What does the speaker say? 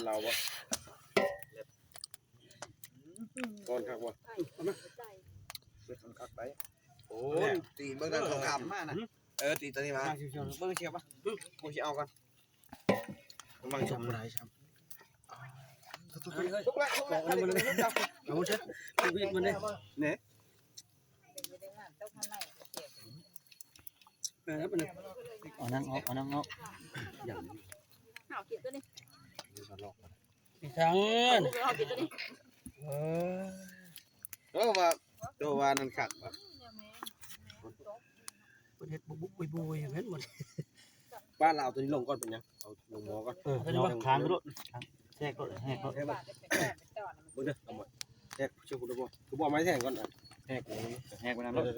เราบ่ก่อนครับว่าเบิ่งคักไปโอ้ยตีเบิ่งนั่นเขากำมานะตีตัวนี้มาเบิ่งเชียวป่ะกูสิเอาก่อนกำลังชมอะไรครับทุกๆทุกๆเอามันเลยเอาเช่ชีวิตมันเนี่ยเนี่ยเอานั่งเอานั่งเอาอย่าง เอากินตัวนี้ อีกครั้ง เอากินตัวนี้ ว่าตัววานั่นขัดแบบ เฮ็ดบุบบุยเฮ็ดหมด บ้านเราตัวนี้ลงก่อนเป็นยังเอาลงหมอก่อน ค้างก็แทรกก็แหกก็ เบิ่งเด้อเอาหมดแทกช่วยคุณดูบ่คือบ่ไม้แทงก่อนแทก แหกไปนั่นเลย